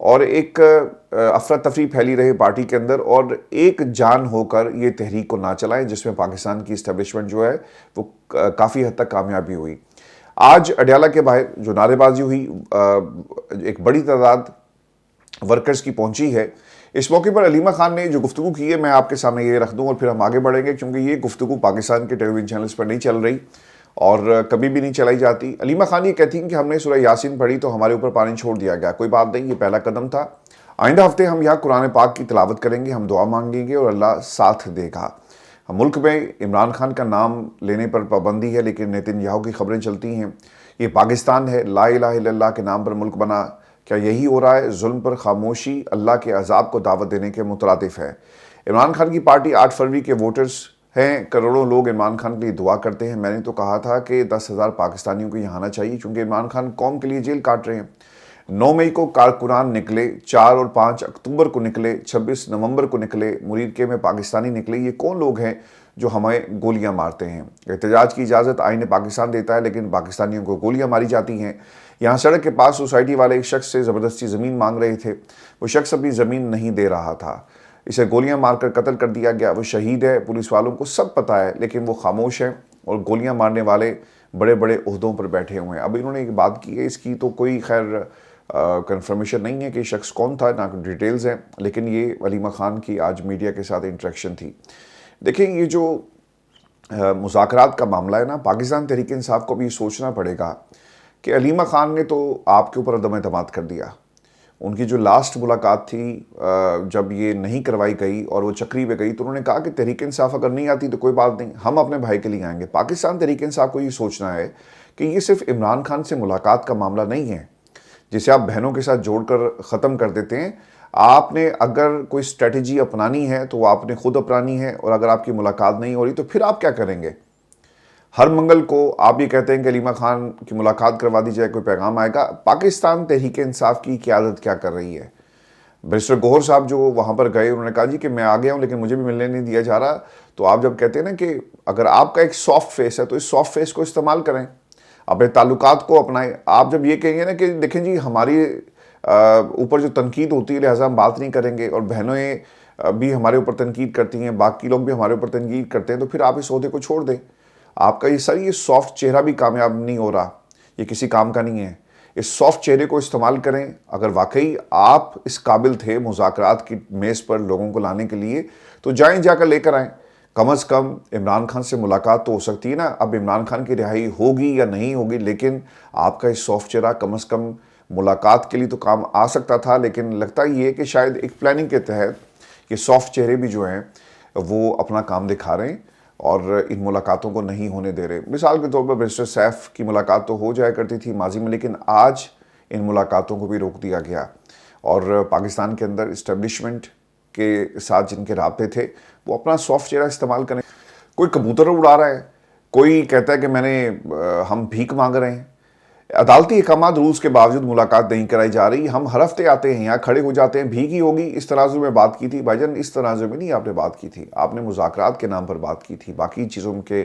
اور ایک افراتفری پھیلی رہی پارٹی کے اندر، اور ایک جان ہو کر یہ تحریک کو نہ چلائیں، جس میں پاکستان کی اسٹیبلشمنٹ جو ہے وہ کافی حد تک کامیابی ہوئی۔ آج اڈیالہ کے باہر جو نعرے بازی ہوئی، ایک بڑی تعداد ورکرز کی پہنچی ہے۔ اس موقع پر علیمہ خان نے جو گفتگو کی ہے میں آپ کے سامنے یہ رکھ دوں اور پھر ہم آگے بڑھیں گے، کیونکہ یہ گفتگو پاکستان کے ٹیلی ویژن چینلز پر نہیں چل رہی اور کبھی بھی نہیں چلائی جاتی۔ علیمہ خان یہ کہتی ہیں کہ ہم نے سورہ یاسین پڑھی تو ہمارے اوپر پانی چھوڑ دیا گیا۔ کوئی بات نہیں، یہ پہلا قدم تھا۔ آئندہ ہفتے ہم یہاں قرآن پاک کی تلاوت کریں گے، ہم دعا مانگیں گے اور اللہ ساتھ دے گا۔ ملک میں عمران خان کا نام لینے پر پابندی ہے، لیکن نیتن یاہو کی خبریں چلتی ہیں یہ پاکستان ہے، لا الہ الا اللہ کے نام پر ملک بنا۔ کیا یہی ہو رہا ہے؟ ظلم پر خاموشی اللہ کے عذاب کو دعوت دینے کے مترادف ہے۔ عمران خان کی پارٹی 8 فروری کے ووٹرز ہیں، کروڑوں لوگ عمران خان کے لیے دعا کرتے ہیں۔ میں نے تو کہا تھا کہ 10,000 پاکستانیوں کو یہاں آنا چاہیے، چونکہ عمران خان قوم کے لیے جیل کاٹ رہے ہیں۔ 9 مئی کو کارکنان نکلے، 4 اور 5 اکتوبر کو نکلے، 26 نومبر کو نکلے، مریدکے میں پاکستانی نکلے۔ یہ کون لوگ ہیں جو ہمیں گولیاں مارتے ہیں؟ احتجاج کی اجازت آئین پاکستان دیتا ہے، لیکن پاکستانیوں کو گولیاں ماری جاتی ہیں۔ یہاں سڑک کے پاس سوسائٹی والے ایک شخص سے زبردستی زمین مانگ رہے تھے، وہ شخص اپنی زمین نہیں دے رہا تھا، اسے گولیاں مار کر قتل کر دیا گیا۔ وہ شہید ہے، پولیس والوں کو سب پتہ ہے، لیکن وہ خاموش ہیں اور گولیاں مارنے والے بڑے بڑے عہدوں پر بیٹھے ہوئے ہیں۔ اب انہوں نے ایک بات کی ہے، اس کی تو کوئی خیر کنفرمیشن نہیں ہے کہ شخص کون تھا، نہ ڈیٹیلز ہیں، لیکن یہ علیمہ خان کی آج میڈیا کے ساتھ انٹریکشن تھی۔ دیکھیں، یہ جو مذاکرات کا معاملہ ہے نا، پاکستان تحریک انصاف کو بھی یہ سوچنا پڑے گا کہ علیمہ خان نے تو آپ کے اوپر عدم اعتماد کر دیا۔ ان کی جو لاسٹ ملاقات تھی جب یہ نہیں کروائی گئی اور وہ چکری پہ گئی، تو انہوں نے کہا کہ تحریک انصاف اگر نہیں آتی تو کوئی بات نہیں، ہم اپنے بھائی کے لیے آئیں گے۔ پاکستان تحریک انصاف کو یہ سوچنا ہے کہ یہ صرف عمران خان سے ملاقات کا معاملہ نہیں ہے جسے آپ بہنوں کے ساتھ جوڑ کر ختم کر دیتے ہیں۔ آپ نے اگر کوئی اسٹریٹجی اپنانی ہے تو وہ آپ نے خود اپنانی ہے، اور اگر آپ کی ملاقات نہیں ہو رہی تو پھر آپ کیا کریں گے؟ ہر منگل کو آپ یہ کہتے ہیں کہ علیمہ خان کی ملاقات کروا دی جائے، کوئی پیغام آئے گا۔ پاکستان تحریک انصاف کی قیادت کیا کر رہی ہے؟ بیرسٹر گوہر صاحب جو وہاں پر گئے، انہوں نے کہا جی کہ میں آ گیا ہوں لیکن مجھے بھی ملنے نہیں دیا جا رہا۔ تو آپ جب کہتے ہیں نا کہ اگر آپ کا ایک سافٹ فیس ہے تو اس سافٹ فیس کو استعمال کریں، اپنے تعلقات کو اپنائیں۔ آپ جب یہ کہیں گے نا کہ دیکھیں جی ہماری اوپر جو تنقید ہوتی ہے لہٰذا ہم بات نہیں کریں گے، اور بہنیں بھی ہمارے اوپر تنقید کرتی ہیں، باقی لوگ بھی ہمارے اوپر تنقید کرتے ہیں، تو پھر آپ اس عہدے کو چھوڑ دیں۔ آپ کا یہ سافٹ چہرہ بھی کامیاب نہیں ہو رہا، یہ کسی کام کا نہیں ہے۔ اس سافٹ چہرے کو استعمال کریں۔ اگر واقعی آپ اس قابل تھے مذاکرات کی میز پر لوگوں کو لانے کے لیے تو جائیں، جا کر لے کر آئیں۔ کم از کم عمران خان سے ملاقات تو ہو سکتی ہے نا۔ اب عمران خان کی رہائی ہوگی یا نہیں ہوگی، لیکن آپ کا اس سافٹ چہرہ کم از کم ملاقات کے لیے تو کام آ سکتا تھا۔ لیکن لگتا یہ ہے کہ شاید ایک پلاننگ کے تحت یہ سافٹ چہرے بھی جو ہیں وہ اپنا کام دکھا رہے ہیں اور ان ملاقاتوں کو نہیں ہونے دے رہے۔ مثال کے طور پر بیرسٹر سیف کی ملاقات تو ہو جایا کرتی تھی ماضی میں، لیکن آج ان ملاقاتوں کو بھی روک دیا گیا، اور پاکستان کے اندر اسٹیبلشمنٹ کے ساتھ جن کے رابطے تھے وہ اپنا سافٹ چہرہ استعمال کریں۔ کوئی کبوتر اڑا رہا ہے، کوئی کہتا ہے کہ ہم بھیک مانگ رہے ہیں۔ عدالتی احکامات رولز کے باوجود ملاقات نہیں کرائی جا رہی۔ ہم ہر ہفتے آتے ہیں، یہاں کھڑے ہو جاتے ہیں، بھیک ہی ہوگی۔ اس تناظر میں بات کی تھی بھائی جان، اس تناظر میں نہیں آپ نے بات کی تھی، آپ نے مذاکرات کے نام پر بات کی تھی، باقی چیزوں کے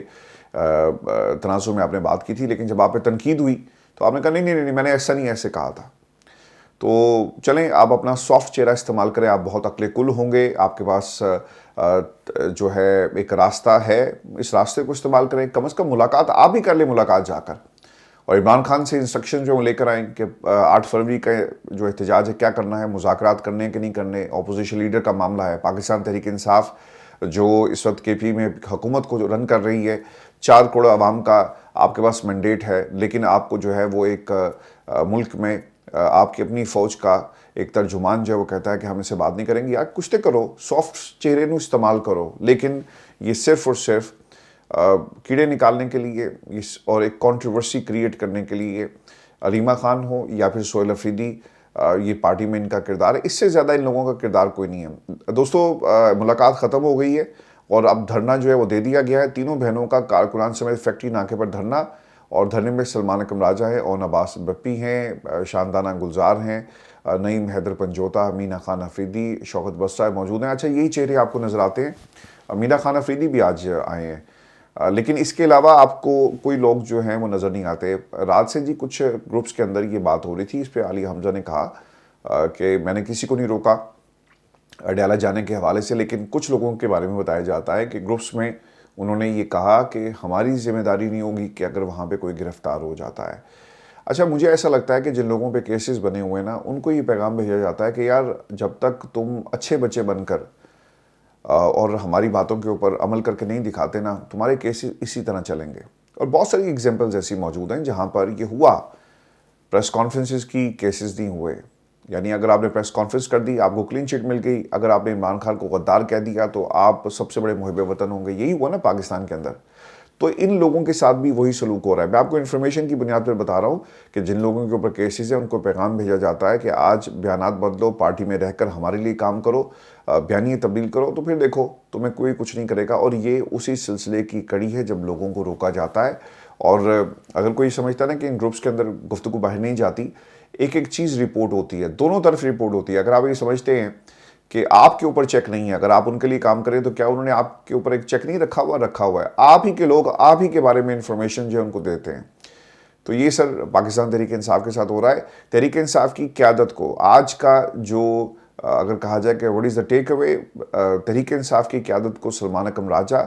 تناظر میں آپ نے بات کی تھی، لیکن جب آپ پہ تنقید ہوئی تو آپ نے کہا نہیں میں نے ایسا نہیں ایسے کہا تھا۔ تو چلیں، آپ اپنا سافٹ چہرہ استعمال کریں، آپ بہت عقل کل ہوں گے، آپ کے پاس جو ہے ایک راستہ ہے، اس راستے کو استعمال کریں۔ کم از کم ملاقات آپ ہی کر لیں، ملاقات جا کر، اور عمران خان سے انسٹرکشن جو لے کر آئیں کہ 8 فروری کا جو احتجاج ہے کیا کرنا ہے، مذاکرات کرنے کہ نہیں کرنے۔ اپوزیشن لیڈر کا معاملہ ہے، پاکستان تحریک انصاف جو اس وقت کے پی میں حکومت کو جو رن کر رہی ہے، 4 کروڑ عوام کا آپ کے پاس مینڈیٹ ہے، لیکن آپ کو جو ہے وہ ایک ملک میں آپ کی اپنی فوج کا ایک ترجمان جو ہے وہ کہتا ہے کہ ہم اسے بات نہیں کریں گے۔ یار کچھ تو کرو، سافٹ چہرے نو استعمال کرو، لیکن یہ صرف اور صرف کیڑے نکالنے کے لیے اور ایک کنٹروورسی کریٹ کرنے کے لیے علیمہ خان ہو یا پھر سہیل افریدی، یہ پارٹی میں ان کا کردار ہے، اس سے زیادہ ان لوگوں کا کردار کوئی نہیں ہے۔ دوستو، ملاقات ختم ہو گئی ہے اور اب دھرنا جو ہے وہ دے دیا گیا ہے۔ تینوں بہنوں کا کارکنان سمیت فیکٹری ناکے پر دھرنا، اور دھرنے میں سلمان اکرم راجہ ہے، اون عباس بپی ہیں، شاندانہ گلزار ہیں، نعیم حیدر پنجوتا، مینا خان افریدی، شوکت بسرا موجود ہیں۔ اچھا، یہی چہرے آپ کو نظر آتے ہیں۔ مینا خان افریدی بھی آج آئے ہیں، لیکن اس کے علاوہ آپ کو کوئی لوگ جو ہیں وہ نظر نہیں آتے۔ رات سے جی کچھ گروپس کے اندر یہ بات ہو رہی تھی، اس پہ علی حمزہ نے کہا کہ میں نے کسی کو نہیں روکا اڈیالہ جانے کے حوالے سے، لیکن کچھ لوگوں کے بارے میں بتایا جاتا ہے کہ گروپس میں انہوں نے یہ کہا کہ ہماری ذمہ داری نہیں ہوگی کہ اگر وہاں پہ کوئی گرفتار ہو جاتا ہے۔ اچھا، مجھے ایسا لگتا ہے کہ جن لوگوں پہ کیسز بنے ہوئے ہیں نا، ان کو یہ پیغام بھیجا جاتا ہے کہ یار جب تک تم اچھے بچے بن کر اور ہماری باتوں کے اوپر عمل کر کے نہیں دکھاتے نا، تمہارے کیسز اسی طرح چلیں گے۔ اور بہت ساری ایگزامپلز ایسی موجود ہیں جہاں پر یہ ہوا، پریس کانفرنسز کی کیسز نہیں ہوئے۔ یعنی اگر آپ نے پریس کانفرنس کر دی، آپ کو کلین چٹ مل گئی، اگر آپ نے عمران خان کو غدار کہہ دیا تو آپ سب سے بڑے محب وطن ہوں گے۔ یہی ہوا نا پاکستان کے اندر۔ تو ان لوگوں کے ساتھ بھی وہی سلوک ہو رہا ہے۔ میں آپ کو انفارمیشن کی بنیاد پر بتا رہا ہوں کہ جن لوگوں کے اوپر کیسز ہیں ان کو پیغام بھیجا جاتا ہے کہ آج بیانات بدلو، پارٹی میں رہ کر ہمارے لیے کام کرو، بیانیے تبدیل کرو، تو پھر دیکھو تمہیں کوئی کچھ نہیں کرے گا۔ اور یہ اسی سلسلے کی کڑی ہے جب لوگوں کو روکا جاتا ہے۔ اور اگر کوئی سمجھتا ہے نا کہ ان گروپس کے اندر گفتگو باہر نہیں جاتی، ایک ایک چیز رپورٹ ہوتی ہے، دونوں طرف رپورٹ ہوتی ہے۔ اگر آپ یہ سمجھتے ہیں کہ آپ کے اوپر چیک نہیں ہے، اگر آپ ان کے لیے کام کریں تو کیا انہوں نے آپ کے اوپر ایک چیک نہیں رکھا ہوا ہے؟ آپ ہی کے لوگ آپ ہی کے بارے میں انفارمیشن جو ہے ان کو دیتے ہیں۔ تو یہ سر پاکستان تحریک انصاف کے ساتھ ہو رہا ہے۔ تحریک انصاف کی قیادت کو آج کا جو اگر کہا جائے کہ واٹ از دا ٹیک اوے، تحریک انصاف کی قیادت کو سلمان اکرم راجہ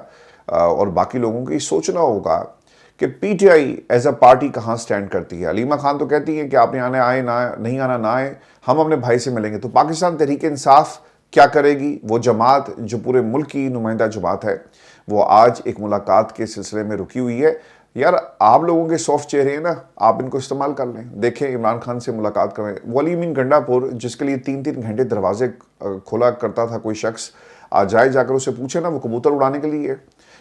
اور باقی لوگوں کو یہ سوچنا ہوگا کہ P T I as a party کہاں سٹینڈ کرتی ہے۔ علیمہ خان تو کہتی ہے کہ آپ نے آنے آئے نہ نہیں آنا نہ آئے، ہم اپنے بھائی سے ملیں گے۔ تو پاکستان تحریک انصاف کیا کرے گی؟ وہ جماعت جو پورے ملک کی نمائندہ جماعت ہے، وہ آج ایک ملاقات کے سلسلے میں رکی ہوئی ہے۔ یار آپ لوگوں کے سافٹ چہرے ہیں نا، آپ ان کو استعمال کر لیں۔ دیکھیں عمران خان سے ملاقات کریں۔ ولی امین گنڈا پور جس کے لیے 3 گھنٹے دروازے کھولا کرتا تھا کوئی شخص، آج جا کر اسے پوچھے نا، وہ کبوتر اڑانے کے لیے۔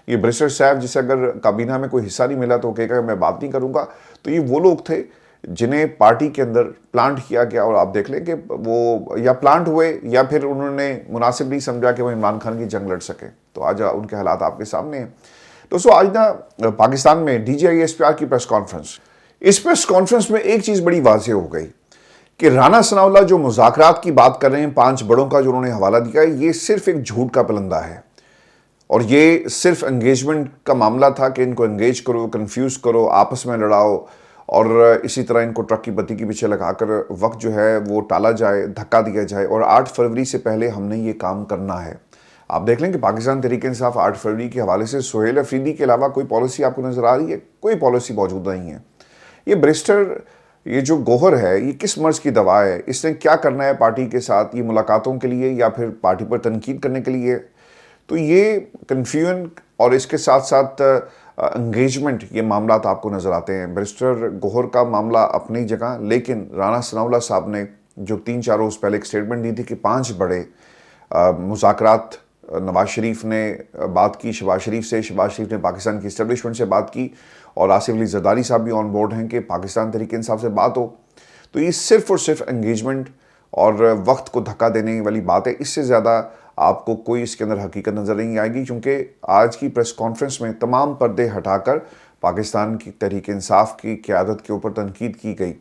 یہ بریسٹر صاحب جسے اگر کابینہ میں کوئی حصہ نہیں ملا تو کہے گا میں بات نہیں کروں گا۔ تو یہ وہ لوگ تھے جنہیں پارٹی کے اندر پلانٹ کیا گیا، اور آپ دیکھ لیں کہ وہ یا پلانٹ ہوئے یا پھر انہوں نے مناسب نہیں سمجھا کہ وہ عمران خان کی جنگ لڑ سکے۔ تو آج ان کے حالات آپ کے سامنے ہیں۔ دوستو آج نا پاکستان میں D G I S P R کی پریس کانفرنس، اس پریس کانفرنس میں ایک چیز بڑی واضح ہو گئی کہ رانا ثناءاللہ جو مذاکرات کی بات کر رہے ہیں 5 بڑوں کا جو انہوں نے حوالہ دیا ہے، یہ صرف ایک جھوٹ کا پلندہ ہے، اور یہ صرف انگیجمنٹ کا معاملہ تھا کہ ان کو انگیج کرو، کنفیوز کرو، آپس میں لڑاؤ، اور اسی طرح ان کو ٹرک کی بتی کے پیچھے لگا کر وقت جو ہے وہ ٹالا جائے، دھکا دیا جائے، اور 8 فروری سے پہلے ہم نے یہ کام کرنا ہے۔ آپ دیکھ لیں کہ پاکستان تحریک انصاف 8 فروری کے حوالے سے سہیل افریدی کے علاوہ کوئی پالیسی آپ کو نظر آ رہی ہے؟ کوئی پالیسی موجود نہیں ہے۔ یہ بریسٹر، یہ جو گوہر ہے، یہ کس مرض کی دوا ہے؟ اس نے کیا کرنا ہے پارٹی کے ساتھ؟ یہ ملاقاتوں کے لیے یا پھر پارٹی پر تنقید کرنے کے لیے؟ تو یہ کنفیوژن اور اس کے ساتھ ساتھ انگیجمنٹ، یہ معاملات آپ کو نظر آتے ہیں۔ بریسٹر گوہر کا معاملہ اپنی جگہ، لیکن رانا ثناءاللہ صاحب نے جو 3-4 روز پہلے ایک سٹیٹمنٹ دی تھی کہ 5 بڑے مذاکرات، نواز شریف نے بات کی شہباز شریف سے، شہباز شریف نے پاکستان کی اسٹیبلشمنٹ سے بات کی، اور آصف علی زرداری صاحب بھی آن بورڈ ہیں کہ پاکستان تحریک انصاف سے بات ہو۔ تو یہ صرف اور صرف انگیجمنٹ اور وقت کو دھکا دینے والی بات ہے۔ اس سے زیادہ آپ کو کوئی اس کے اندر حقیقت نظر نہیں آئے گی، کیونکہ آج کی پریس کانفرنس میں تمام پردے ہٹا کر پاکستان کی تحریک انصاف کی قیادت کے اوپر تنقید کی گئی۔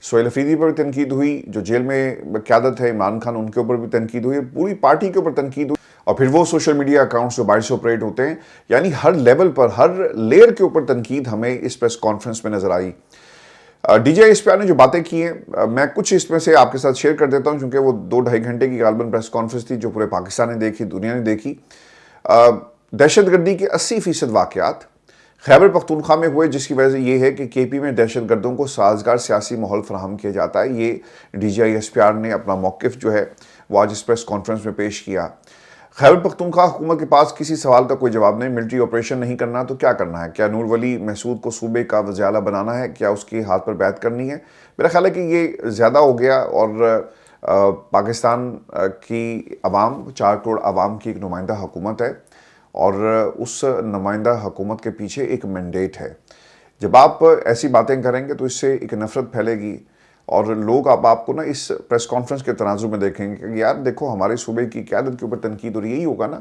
سہیل افریدی پر بھی تنقید ہوئی، جو جیل میں قیادت ہے عمران خان، ان کے اوپر بھی تنقید ہوئی، پوری پارٹی کے اوپر تنقید ہوئی، اور پھر وہ سوشل میڈیا اکاؤنٹس جو باہر سے آپریٹ ہوتے ہیں، یعنی ہر لیول پر، ہر لیئر کے اوپر تنقید ہمیں اس پریس کانفرنس میں نظر آئی۔ D G I S P R نے جو باتیں کی ہیں، میں کچھ اس میں سے آپ کے ساتھ شیئر کر دیتا ہوں، چونکہ وہ 2-2.5 گھنٹے کی غالباً پریس کانفرنس تھی جو پورے پاکستان نے دیکھی، دنیا نے دیکھی۔ دہشت گردی کے 80% واقعات خیبر پختونخوا میں ہوئے، جس کی وجہ یہ ہے کہ کے پی میں دہشت گردوں کو سازگار سیاسی ماحول فراہم کیا جاتا ہے۔ یہ D G I S P R نے اپنا موقف جو ہے وہ آج اس پریس کانفرنس میں پیش کیا۔ خیبر پختونخوا حکومت کے پاس کسی سوال کا کوئی جواب نہیں، ملٹری آپریشن نہیں کرنا تو کیا کرنا ہے؟ کیا نور ولی محسود کو صوبے کا وزیر اعلیٰ بنانا ہے؟ کیا اس کے ہاتھ پر بیعت کرنی ہے؟ میرا خیال ہے کہ یہ زیادہ ہو گیا، اور پاکستان کی عوام، 4 کروڑ عوام کی ایک نمائندہ حکومت ہے، اور اس نمائندہ حکومت کے پیچھے ایک مینڈیٹ ہے۔ جب آپ ایسی باتیں کریں گے تو اس سے ایک نفرت پھیلے گی، اور لوگ آپ کو نا اس پریس کانفرنس کے تناظر میں دیکھیں گے کہ یار دیکھو ہمارے صوبے کی قیادت کے اوپر تنقید، اور یہی ہوگا نا۔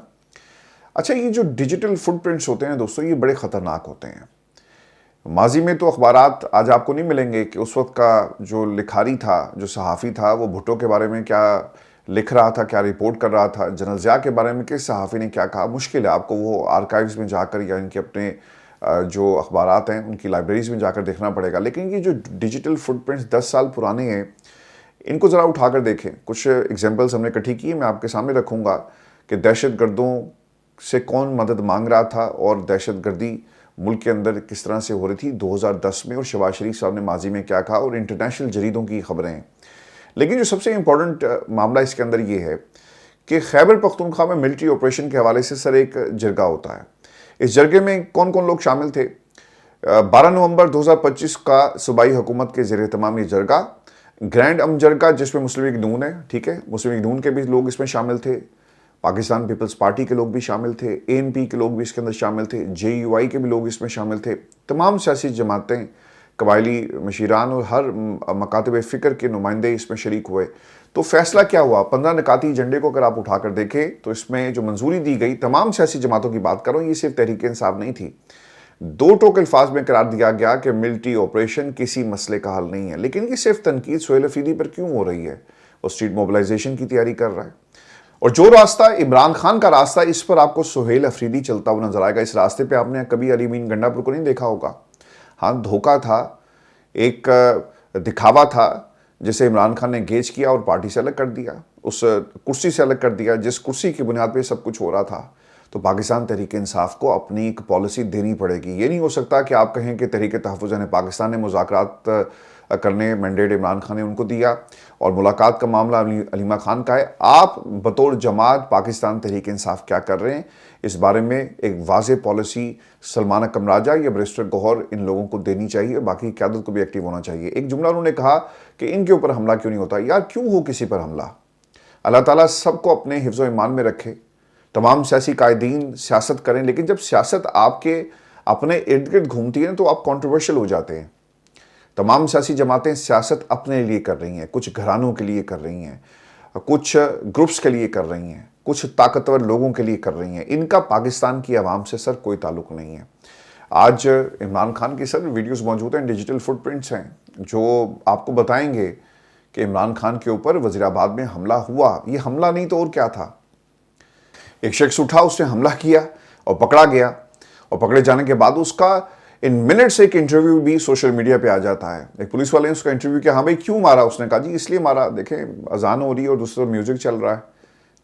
اچھا، یہ جو ڈیجیٹل فٹ پرنٹس ہوتے ہیں دوستو، یہ بڑے خطرناک ہوتے ہیں۔ ماضی میں تو اخبارات آج آپ کو نہیں ملیں گے کہ اس وقت کا جو لکھاری تھا، جو صحافی تھا، وہ بھٹو کے بارے میں کیا لکھ رہا تھا، کیا رپورٹ کر رہا تھا، جنرل ضیاء کے بارے میں کس صحافی نے کیا کہا۔ مشکل ہے، آپ کو وہ آرکائیوز میں جا کر یا ان کے اپنے جو اخبارات ہیں ان کی لائبریریز میں جا کر دیکھنا پڑے گا۔ لیکن یہ جو ڈیجیٹل فٹ پرنٹس 10 سال پرانے ہیں، ان کو ذرا اٹھا کر دیکھیں. کچھ ایگزامپلس ہم نے اکٹھی کی, میں آپ کے سامنے رکھوں گا کہ دہشت گردوں سے کون مدد مانگ رہا تھا اور دہشت گردی ملک کے اندر کس طرح سے ہو رہی تھی 2010 میں, اور شہباز شریف صاحب نے ماضی میں کیا کہا, اور انٹرنیشنل جریدوں کی خبریں ہیں. لیکن جو سب سے امپورٹنٹ معاملہ اس کے اندر یہ ہے کہ خیبر پختونخوا میں ملٹری آپریشن کے حوالے سے سر ایک جرگہ ہوتا ہے. اس جرگے میں کون کون لوگ شامل تھے؟ 12 نومبر 2025 کا صوبائی حکومت کے زیر اہتمام یہ جرگہ, گرینڈ جرگہ جس میں مسلم لیگ نون ہے, ٹھیک ہے, مسلم لیگ نون کے بھی لوگ اس میں شامل تھے, پاکستان پیپلز پارٹی کے لوگ بھی شامل تھے, ANP کے لوگ بھی اس کے اندر شامل تھے, JUI کے بھی لوگ اس میں شامل تھے, تمام سیاسی جماعتیں, قبائلی مشیران اور ہر مکاتب فکر کے نمائندے اس میں شریک ہوئے. تو فیصلہ کیا ہوا؟ 15 نکاتی ایجنڈے کو اگر آپ اٹھا کر دیکھیں تو اس میں جو منظوری دی گئی تمام سیاسی جماعتوں کی بات کروں, یہ صرف تحریک انصاف نہیں تھی. 2 ٹوک الفاظ میں قرار دیا گیا کہ ملٹری آپریشن کسی مسئلے کا حل نہیں ہے. لیکن یہ صرف تنقید سہیل افریدی پر کیوں ہو رہی ہے؟ وہ اسٹریٹ موبلائزیشن کی تیاری کر رہا ہے, اور جو راستہ عمران خان کا راستہ, اس پر آپ کو سہیل افریدی چلتا ہوا نظر آئے گا. اس راستے پہ آپ نے کبھی علی امین گنڈا پور کو نہیں دیکھا ہوگا. ہاں, دھوکہ تھا, ایک دکھاوا تھا جسے عمران خان نے انگیج کیا اور پارٹی سے الگ کر دیا, اس کرسی سے الگ کر دیا جس کرسی کی بنیاد پہ سب کچھ ہو رہا تھا. تو پاکستان تحریک انصاف کو اپنی ایک پالیسی دینی پڑے گی. یہ نہیں ہو سکتا کہ آپ کہیں کہ تحریک تحفظ پاکستان نے مذاکرات کرنے مینڈیٹ عمران خان نے ان کو دیا اور ملاقات کا معاملہ علیمہ خان کا ہے. آپ بطور جماعت پاکستان تحریک انصاف کیا کر رہے ہیں, اس بارے میں ایک واضح پالیسی سلمان اکرم راجہ یا بریسٹر گوہر ان لوگوں کو دینی چاہیے, باقی قیادت کو بھی ایکٹیو ہونا چاہیے. ایک جملہ انہوں نے کہا کہ ان کے اوپر حملہ کیوں نہیں ہوتا. یار کیوں ہو کسی پر حملہ؟ اللہ تعالیٰ سب کو اپنے حفظ و ایمان میں رکھے. تمام سیاسی قائدین سیاست کریں, لیکن جب سیاست آپ کے اپنے ارد گرد گھومتی ہے تو آپ کنٹروورشل ہو جاتے ہیں. تمام سیاسی جماعتیں سیاست اپنے لیے کر رہی ہیں, کچھ گھرانوں کے لیے کر رہی ہیں, کچھ گروپس کے لیے کر رہی ہیں, کچھ طاقتور لوگوں کے لیے کر رہی ہیں. ان کا پاکستان کی عوام سے سر کوئی تعلق نہیں ہے. آج عمران خان کی سر ویڈیوز موجود ہیں, ڈیجیٹل فٹ پرنٹس ہیں جو آپ کو بتائیں گے کہ عمران خان کے اوپر وزیر آباد میں حملہ ہوا. یہ حملہ نہیں تو اور کیا تھا؟ ایک شخص اٹھا, اس نے حملہ کیا اور پکڑا گیا, اور پکڑے جانے کے بعد اس کا ان منٹس ایک انٹرویو بھی سوشل میڈیا پہ آ جاتا ہے. ایک پولیس والے نے اس کا انٹرویو کیا, ہاں بھائی کیوں مارا؟ اس نے کہا جی اس لیے مارا, دیکھیں اذان ہو رہی ہے اور دوسرا میوزک چل رہا ہے.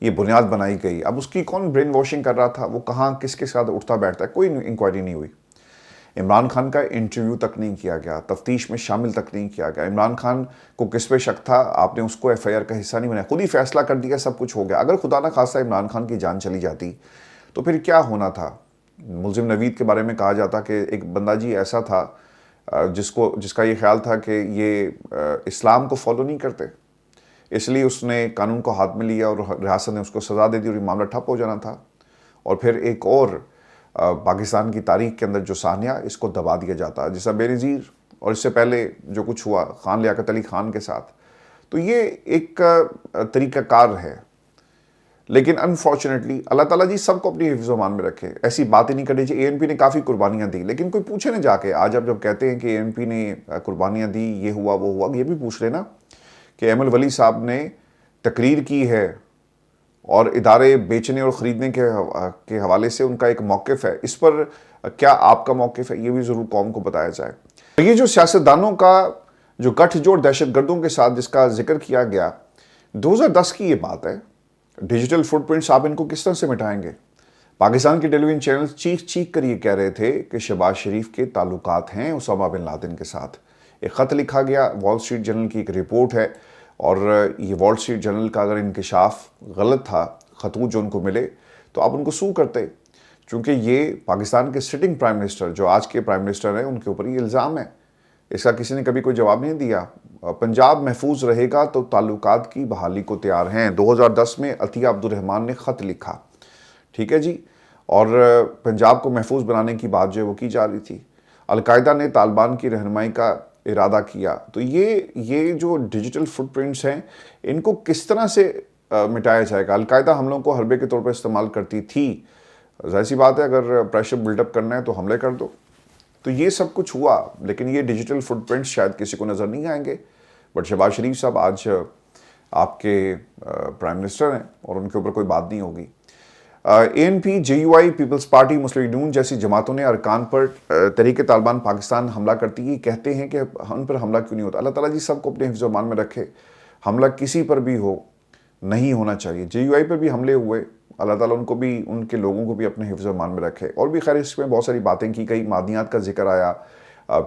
یہ بنیاد بنائی گئی. اب اس کی کون برین واشنگ کر رہا تھا, وہ کہاں کس کے ساتھ اٹھتا بیٹھتا ہے, کوئی انکوائری نہیں ہوئی. عمران خان کا انٹرویو تک نہیں کیا گیا, تفتیش میں شامل تک نہیں کیا گیا. عمران خان کو کس پہ شک تھا, آپ نے اس کو FIR کا حصہ نہیں بنایا, خود ہی فیصلہ کر دیا, سب کچھ ہو گیا. اگر خدا نہ خواستہ عمران خان کی جان چلی جاتی تو پھر کیا ہونا تھا؟ ملزم نوید کے بارے میں کہا جاتا کہ ایک بندہ جی ایسا تھا جس کا یہ خیال تھا کہ یہ اسلام کو فالو نہیں کرتے, اس لیے اس نے قانون کو ہاتھ میں لیا اور ریاست نے اس کو سزا دے دی اور یہ معاملہ ٹھپ ہو جانا تھا. اور پھر ایک اور پاکستان کی تاریخ کے اندر جو سانحہ, اس کو دبا دیا جاتا, جیسا بے نظیر اور اس سے پہلے جو کچھ ہوا خان لیاقت علی خان کے ساتھ. تو یہ ایک طریقہ کار ہے. لیکن انفارچونیٹلی اللہ تعالیٰ جی سب کو اپنی حفظ و امان میں رکھے. ایسی بات ہی نہیں کرنی چاہیے. ANP نے کافی قربانیاں دی, لیکن کوئی پوچھے نہ جا کے. آج آپ جب کہتے ہیں کہ ANP نے قربانیاں دی, یہ ہوا وہ ہوا, یہ بھی پوچھ لینا کہ ایمل ولی صاحب نے تقریر کی ہے اور ادارے بیچنے اور خریدنے کے حوالے سے ان کا ایک موقف ہے, اس پر کیا آپ کا موقف ہے, یہ بھی ضرور قوم کو بتایا جائے. یہ جو سیاستدانوں کا جو گٹھ جوڑ دہشت گردوں کے ساتھ جس کا ذکر کیا گیا, 2010 کی یہ بات ہے. ڈیجیٹل فٹ پرنٹس آپ ان کو کس طرح سے مٹائیں گے؟ پاکستان کے ٹیلی ویژن چینل چیخ کر یہ کہہ رہے تھے کہ شہباز شریف کے تعلقات ہیں اسامہ بن لادن کے ساتھ. ایک خط لکھا گیا, وال اسٹریٹ جرنل کی ایک رپورٹ ہے, اور یہ وال اسٹریٹ جرنل کا اگر انکشاف غلط تھا, خطوط جو ان کو ملے, تو آپ ان کو سو کرتے, چونکہ یہ پاکستان کے سٹنگ پرائم منسٹر جو آج کے پرائم منسٹر ہیں ان کے اوپر یہ الزام ہے. اس کا کسی نے کبھی کوئی جواب نہیں دیا. پنجاب محفوظ رہے گا تو تعلقات کی بحالی کو تیار ہیں. 2010 میں عطیہ عبد الرحمان نے خط لکھا, ٹھیک ہے جی, اور پنجاب کو محفوظ بنانے کی بات جو ہے وہ کی جا رہی تھی. القاعدہ نے طالبان کی رہنمائی کا ارادہ کیا. تو یہ جو ڈیجیٹل فٹ پرنٹس ہیں ان کو کس طرح سے مٹایا جائے گا؟ القاعدہ حملوں کو حربے کے طور پر استعمال کرتی تھی. ظاہر سی بات ہے اگر پریشر بلڈ اپ کرنا ہے تو حملے کر دو. تو یہ سب کچھ ہوا, لیکن یہ ڈیجیٹل فٹ پرنٹس شاید کسی کو نظر نہیں آئیں گے. بٹ شہباز شریف صاحب آج آپ کے پرائم منسٹر ہیں اور ان کے اوپر کوئی بات نہیں ہوگی. ANP, JUI, پیپلز پارٹی, مسلم لیگ نون جیسی جماعتوں نے ارکان پر تحریک طالبان پاکستان حملہ کرتی ہے, کہتے ہیں کہ ان پر حملہ کیوں نہیں ہوتا. اللہ تعالیٰ جی سب کو اپنے حفظ و امان میں رکھے. حملہ کسی پر بھی ہو نہیں ہونا چاہیے. JUI پر بھی حملے ہوئے, اللہ تعالیٰ ان کو بھی, ان کے لوگوں کو بھی اپنے حفظ و امان میں رکھے. اور بھی خیر اس میں بہت ساری باتیں کی گئی, معدنیات کا ذکر آیا.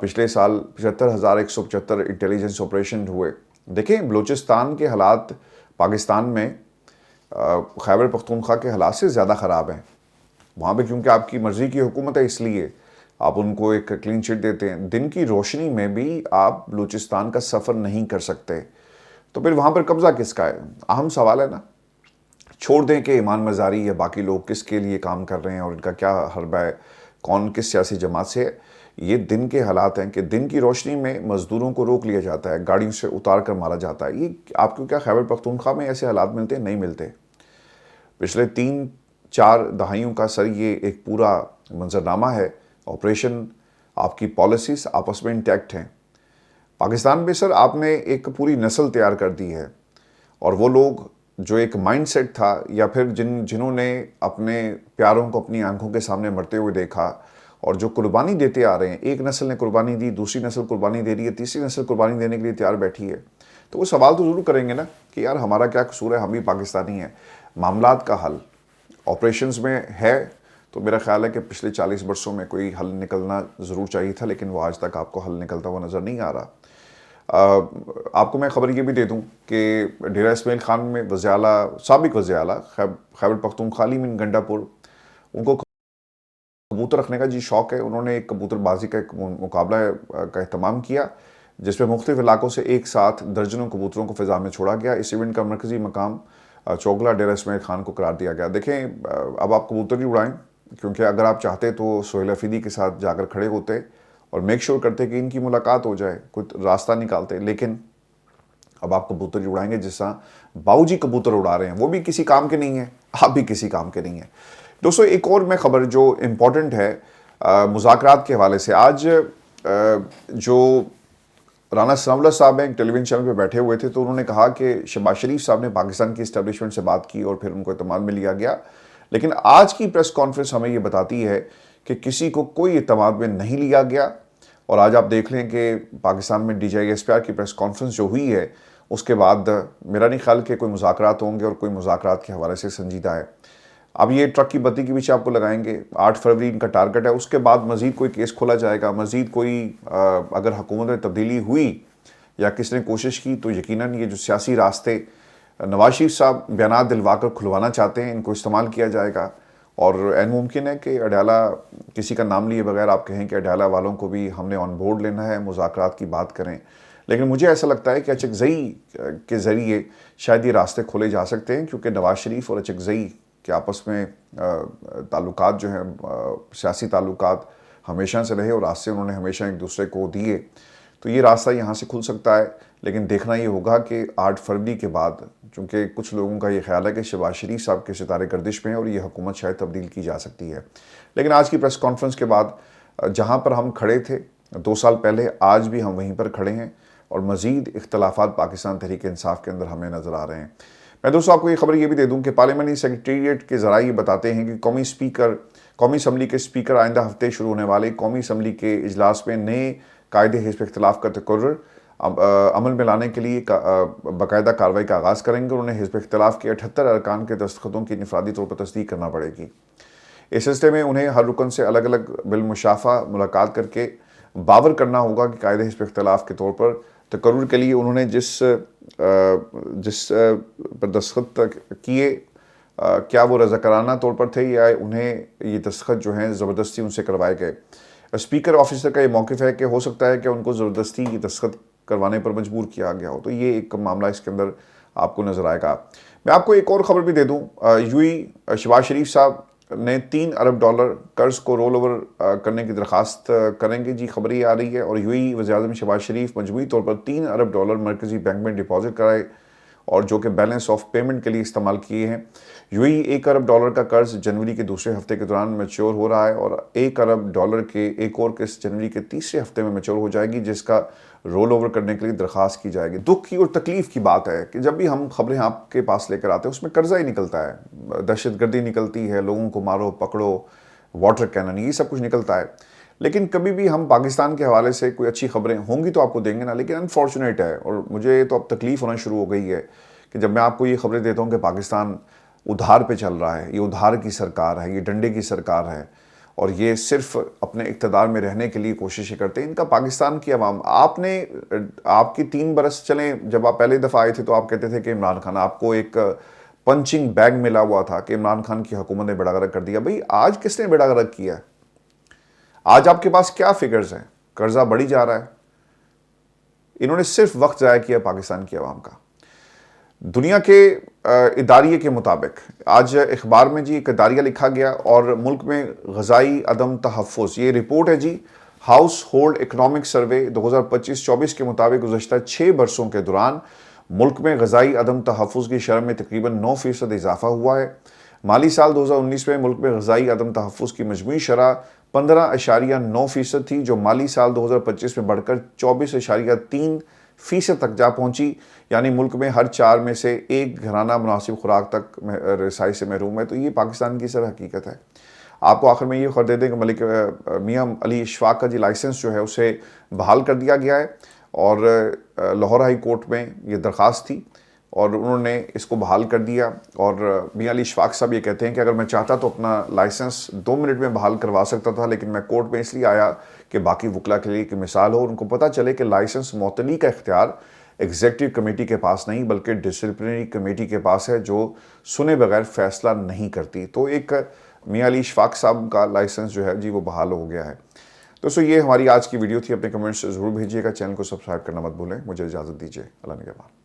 پچھلے سال 75,175 انٹیلیجنس آپریشن ہوئے. دیکھیں بلوچستان کے حالات پاکستان میں خیبر پختونخوا کے حالات سے زیادہ خراب ہیں. وہاں پہ کیونکہ آپ کی مرضی کی حکومت ہے, اس لیے آپ ان کو ایک کلین چٹ دیتے ہیں. دن کی روشنی میں بھی آپ بلوچستان کا سفر نہیں کر سکتے, تو پھر وہاں پر قبضہ کس کا ہے؟ اہم سوال ہے نا. چھوڑ دیں کہ ایمان مزاری یا باقی لوگ کس کے لیے کام کر رہے ہیں اور ان کا کیا حربہ ہے, کون کس سیاسی جماعت سے ہے. یہ دن کے حالات ہیں کہ دن کی روشنی میں مزدوروں کو روک لیا جاتا ہے, گاڑیوں سے اتار کر مارا جاتا ہے. یہ آپ کو کیا خیبر پختونخوا میں ایسے حالات ملتے ہیں؟ نہیں ملتے. پچھلے 3-4 دہائیوں کا سر یہ ایک پورا منظرنامہ ہے. آپریشن, آپ کی پالیسیز آپس میں انٹیکٹ ہیں. پاکستان میں سر آپ نے ایک پوری نسل تیار کر دی ہے, اور وہ لوگ جو ایک مائنڈ سیٹ تھا, یا پھر جنہوں نے اپنے پیاروں کو اپنی آنکھوں کے سامنے مرتے ہوئے دیکھا اور جو قربانی دیتے آ رہے ہیں, ایک نسل نے قربانی دی, دوسری نسل قربانی دے رہی ہے, تیسری نسل قربانی دینے کے لیے تیار بیٹھی ہے, تو وہ سوال تو ضرور کریں گے نا کہ یار ہمارا کیا قصور ہے, ہم بھی پاکستانی ہیں. معاملات کا حل آپریشنز میں ہے, تو میرا خیال ہے کہ پچھلے 40 برسوں میں کوئی حل نکلنا ضرور چاہیے تھا, لیکن وہ آج تک آپ کو حل نکلتا ہوا نظر نہیں آ رہا. آپ کو میں خبر یہ بھی دے دوں کہ ڈیرہ اسماعیل خان میں سابق وزیر اعلیٰ خیبر پختونخوا من گنڈا پور, ان کو کبوتر رکھنے کا شوق ہے. انہوں نے ایک کبوتر بازی کا ایک مقابلہ کا اہتمام کیا, جس میں مختلف علاقوں سے ایک ساتھ درجنوں کبوتروں کو فضا میں چھوڑا گیا. اس ایونٹ کا مرکزی مقام چوگلا ڈیرہ اسماعیل خان کو قرار دیا گیا. دیکھیں اب آپ کبوتر ہی اڑائیں, کیونکہ اگر آپ چاہتے تو سہیل افریدی کے ساتھ جا کر کھڑے ہوتے اور میک شور کرتے کہ ان کی ملاقات ہو جائے, کوئی راستہ نکالتے. لیکن اب آپ کبوتر ہی اڑائیں گے جس طرح باؤ جی کبوتر اڑا رہے ہیں. وہ بھی کسی کام کے نہیں ہیں, آپ بھی کسی کام کے نہیں ہیں. دوستو ایک اور میں خبر جو امپورٹنٹ ہے مذاکرات کے حوالے سے, آج جو رانا ثناء اللہ صاحب ہیں ٹیلی ویژن چینل پہ بیٹھے ہوئے تھے, تو انہوں نے کہا کہ شہباز شریف صاحب نے پاکستان کی اسٹیبلشمنٹ سے بات کی اور پھر ان کو اعتماد میں لیا گیا. لیکن آج کی پریس کانفرنس ہمیں یہ بتاتی ہے کہ کسی کو کوئی اعتماد میں نہیں لیا گیا. اور آج آپ دیکھ لیں کہ پاکستان میں DGI-SPR کی پریس کانفرنس جو ہوئی ہے, اس کے بعد میرا نہیں خیال کہ کوئی مذاکرات ہوں گے, اور کوئی مذاکرات کے حوالے سے سنجیدہ ہے. اب یہ ٹرک کی بتی کے پیچھے آپ کو لگائیں گے, 8 فروری ان کا ٹارگٹ ہے. اس کے بعد مزید کوئی کیس کھولا جائے گا, مزید کوئی اگر حکومت میں تبدیلی ہوئی یا کس نے کوشش کی, تو یقیناً یہ جو سیاسی راستے نواز شریف صاحب بیانات دلوا کر کھلوانا چاہتے ہیں, ان کو استعمال کیا جائے گا. اور عین ممکن ہے کہ اڈیالہ کسی کا نام لیے بغیر آپ کہیں کہ اڈیالہ والوں کو بھی ہم نے آن بورڈ لینا ہے, مذاکرات کی بات کریں. لیکن مجھے ایسا لگتا ہے کہ اچکزئی کے ذریعے شاید یہ راستے کھولے جا سکتے ہیں, کیونکہ نواز شریف اور اچکزئی کے آپس میں تعلقات جو ہیں, سیاسی تعلقات ہمیشہ سے رہے اور راستے انہوں نے ہمیشہ ایک دوسرے کو دیے. تو یہ راستہ یہاں سے کھل سکتا ہے. لیکن دیکھنا یہ ہوگا کہ 8 فروری کے بعد, چونکہ کچھ لوگوں کا یہ خیال ہے کہ شہباز شریف صاحب کے ستارے گردش میں ہیں اور یہ حکومت شاید تبدیل کی جا سکتی ہے. لیکن آج کی پریس کانفرنس کے بعد جہاں پر ہم کھڑے تھے 2 سال پہلے, آج بھی ہم وہیں پر کھڑے ہیں, اور مزید اختلافات پاکستان تحریک انصاف کے اندر ہمیں نظر آ رہے ہیں. میں دوستوں آپ کو یہ خبر یہ بھی دے دوں کہ پارلیمانی سیکریٹریٹ کے ذرائع یہ بتاتے ہیں کہ قومی اسمبلی کے اسپیکر آئندہ ہفتے شروع ہونے والے قومی اسمبلی کے اجلاس میں نئے قاعدے حزب اختلاف کا تقرر عمل میں لانے کے لیے باقاعدہ کارروائی کا آغاز کریں گے. انہیں حزب اختلاف کے 78 ارکان کے دستخطوں کی انفرادی طور پر تصدیق کرنا پڑے گی. اس سلسلے میں انہیں ہر رکن سے الگ الگ بالمشافہ ملاقات کر کے باور کرنا ہوگا کہ قاعدے حزب اختلاف کے طور پر تقرر کے لیے انہوں نے جس پر دستخط کیے, کیا وہ رضاکارانہ طور پر تھے یا انہیں یہ دستخط جو ہیں زبردستی ان سے کروائے گئے. اسپیکر آفیسر کا یہ موقف ہے کہ ہو سکتا ہے کہ ان کو زبردستی یہ دستخط کروانے پر مجبور کیا گیا ہو. تو یہ ایک معاملہ اس کے اندر آپ کو نظر آئے گا. میں آپ کو ایک اور خبر بھی دے دوں, شہباز شریف صاحب نے $3 ارب قرض کو رول اوور کرنے کی درخواست کریں گے. خبر یہ آ رہی ہے. اور وزیر اعظم شہباز شریف مجموعی طور پر $3 ارب مرکزی بینک میں ڈپازٹ کرائے, اور جو کہ بیلنس آف پیمنٹ کے لیے استعمال کیے ہیں. $1 ارب کا قرض جنوری کے دوسرے ہفتے کے دوران میچور ہو رہا ہے, اور $1 ارب کے ایک اور قسط جنوری کے تیسرے ہفتے میں میچور ہو جائے گی, جس کا رول اوور کرنے کے لیے درخواست کی جائے گی. دکھ کی اور تکلیف کی بات ہے کہ جب بھی ہم خبریں آپ کے پاس لے کر آتے ہیں اس میں قرضہ ہی نکلتا ہے, دہشت گردی نکلتی ہے, لوگوں کو مارو پکڑو, واٹر کینن, یہ سب کچھ نکلتا ہے. لیکن کبھی بھی ہم پاکستان کے حوالے سے کوئی اچھی خبریں ہوں گی تو آپ کو دیں گے نا. لیکن انفارچونیٹ ہے, اور مجھے تو اب تکلیف ہونا شروع ہو گئی ہے کہ جب میں آپ کو یہ خبریں دیتا ہوں کہ پاکستان ادھار پہ چل رہا ہے, یہ ادھار کی سرکار ہے, یہ ڈنڈے کی سرکار ہے, اور یہ صرف اپنے اقتدار میں رہنے کے لیے کوششیں کرتے ہیں. ان کا پاکستان کی عوام, آپ کی 3 برس چلیں, جب آپ پہلے دفعہ آئے تھے تو آپ کہتے تھے کہ عمران خان, آپ کو ایک پنچنگ بیگ ملا ہوا تھا کہ عمران خان کی حکومت نے بیڑا غرق کر دیا. بھئی آج کس نے بیڑا غرق کیا ہے؟ آج آپ کے پاس کیا فگرز ہیں؟ قرضہ بڑھی جا رہا ہے. انہوں نے صرف وقت ضائع کیا پاکستان کی عوام کا. دنیا کے اداریے کے مطابق آج اخبار میں جی ایک اداریہ لکھا گیا, اور ملک میں غذائی عدم تحفظ, یہ رپورٹ ہے جی ہاؤس ہولڈ اکنامک سروے 2025-24 کے مطابق گزشتہ 6 برسوں کے دوران ملک میں غذائی عدم تحفظ کی شرح میں تقریباً 9% اضافہ ہوا ہے. مالی سال 2019 میں ملک میں غذائی عدم تحفظ کی مجموعی شرح 15.9% تھی, جو مالی سال 2025 میں بڑھ کر 24.3% تک جا پہنچی. یعنی ملک میں ہر 4 میں سے 1 گھرانہ مناسب خوراک تک رسائی سے محروم ہے. تو یہ پاکستان کی سر حقیقت ہے. آپ کو آخر میں یہ خبر دے دیں کہ ملک میاں علی اشفاق کا جی لائسنس جو ہے اسے بحال کر دیا گیا ہے, اور لاہور ہائی کورٹ میں یہ درخواست تھی اور انہوں نے اس کو بحال کر دیا. اور میاں علی اشفاق صاحب یہ کہتے ہیں کہ اگر میں چاہتا تو اپنا لائسنس 2 منٹ میں بحال کروا سکتا تھا, لیکن میں کورٹ میں اس لیے آیا کہ باقی وکلا کے لیے ایک مثال ہو, اور ان کو پتہ چلے کہ لائسنس معطلی کا اختیار ایگزیکٹو کمیٹی کے پاس نہیں بلکہ ڈسپلنری کمیٹی کے پاس ہے, جو سنے بغیر فیصلہ نہیں کرتی. تو ایک میاں علی اشفاق صاحب کا لائسنس جو ہے جی وہ بحال ہو گیا ہے. دوستو یہ ہماری آج کی ویڈیو تھی. اپنے کمنٹس ضرور بھیجیے گا, چینل کو سبسکرائب کرنا مت بھولیں. مجھے اجازت دیجیے, اللہ نگہبان.